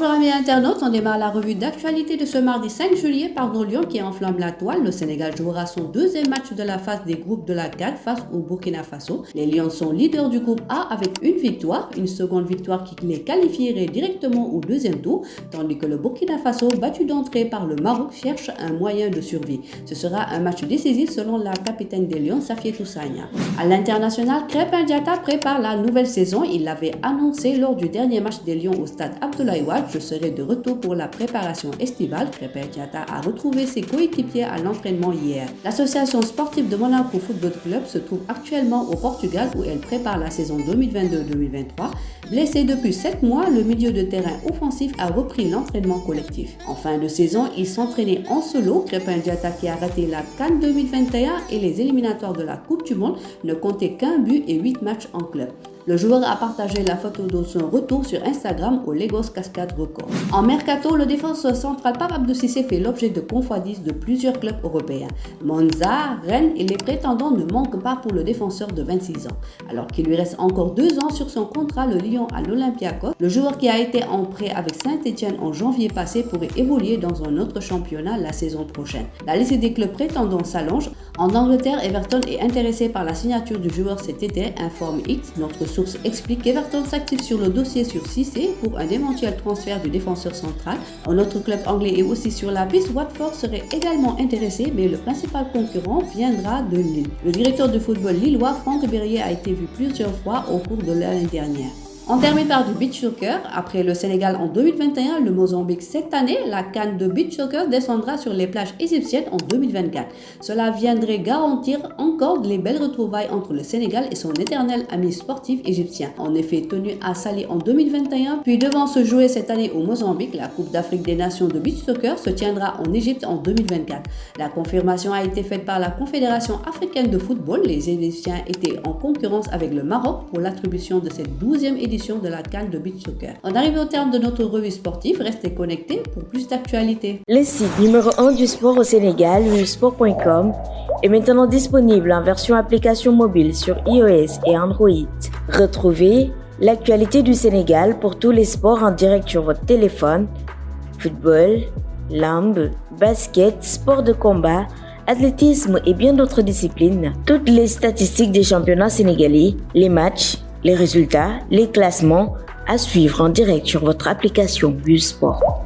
Bonjour amis internautes, on démarre la revue d'actualité de ce mardi 5 juillet par nos Lions qui enflamment la toile. Le Sénégal jouera son deuxième match de la phase des groupes de la CAN face au Burkina Faso. Les Lions sont leaders du groupe A avec une victoire, une seconde victoire qui les qualifierait directement au deuxième tour, tandis que le Burkina Faso, battu d'entrée par le Maroc, cherche un moyen de survie. Ce sera un match décisif selon la capitaine des Lions, Safiatou Sagna. À l'international, Krépin Diatta prépare la nouvelle saison. Il l'avait annoncé lors du dernier match des Lions au stade Abdoulaye Wade. Je serai de retour pour la préparation estivale. Krépin Diatta a retrouvé ses coéquipiers à l'entraînement hier. L'association sportive de Monaco Football Club se trouve actuellement au Portugal où elle prépare la saison 2022-2023. Blessé depuis 7 mois, le milieu de terrain offensif a repris l'entraînement collectif. En fin de saison, il s'entraînait en solo. Krépin Diatta, qui a raté la CAN 2021 et les éliminatoires de la Coupe du Monde, ne comptait qu'un but et 8 matchs en club. Le joueur a partagé la photo de son retour sur Instagram au Lagos Cascade Records. En mercato, le défenseur central Pape Abdou Cissé fait l'objet de convoitises de plusieurs clubs européens. Monza, Rennes et les prétendants ne manquent pas pour le défenseur de 26 ans. Alors qu'il lui reste encore 2 ans sur son contrat, le Lyon à l'Olympiakos, le joueur qui a été en prêt avec Saint-Etienne en janvier passé pourrait évoluer dans un autre championnat la saison prochaine. La liste des clubs prétendants s'allonge. En Angleterre, Everton est intéressé par la signature du joueur cet été, informe X. Notre source explique qu'Everton s'active sur le dossier sur Cissé pour un éventuel transfert du défenseur central. Un autre club anglais est aussi sur la piste. Watford serait également intéressé, mais le principal concurrent viendra de Lille. Le directeur de football lillois, Franck Berrier, a été vu plusieurs fois au cours de l'année dernière. On termine par du beach soccer. Après le Sénégal en 2021, le Mozambique cette année, la CAN de beach soccer descendra sur les plages égyptiennes en 2024. Cela viendrait garantir encore les belles retrouvailles entre le Sénégal et son éternel ami sportif égyptien. En effet, tenu à Salé en 2021, puis devant se jouer cette année au Mozambique, la Coupe d'Afrique des Nations de beach soccer se tiendra en Égypte en 2024. La confirmation a été faite par la Confédération africaine de football. Les Égyptiens étaient en concurrence avec le Maroc pour l'attribution de cette 12e édition de la CAN de beach soccer. On arrive au terme de notre revue sportive. Restez connectés pour plus d'actualités. Le site numéro 1 du sport au Sénégal, wsport.com, est maintenant disponible en version application mobile sur iOS et Android. Retrouvez l'actualité du Sénégal pour tous les sports en direct sur votre téléphone: football, lambe, basket, sport de combat, athlétisme et bien d'autres disciplines. Toutes les statistiques des championnats sénégalais, les matchs, les résultats, les classements à suivre en direct sur votre application WSport.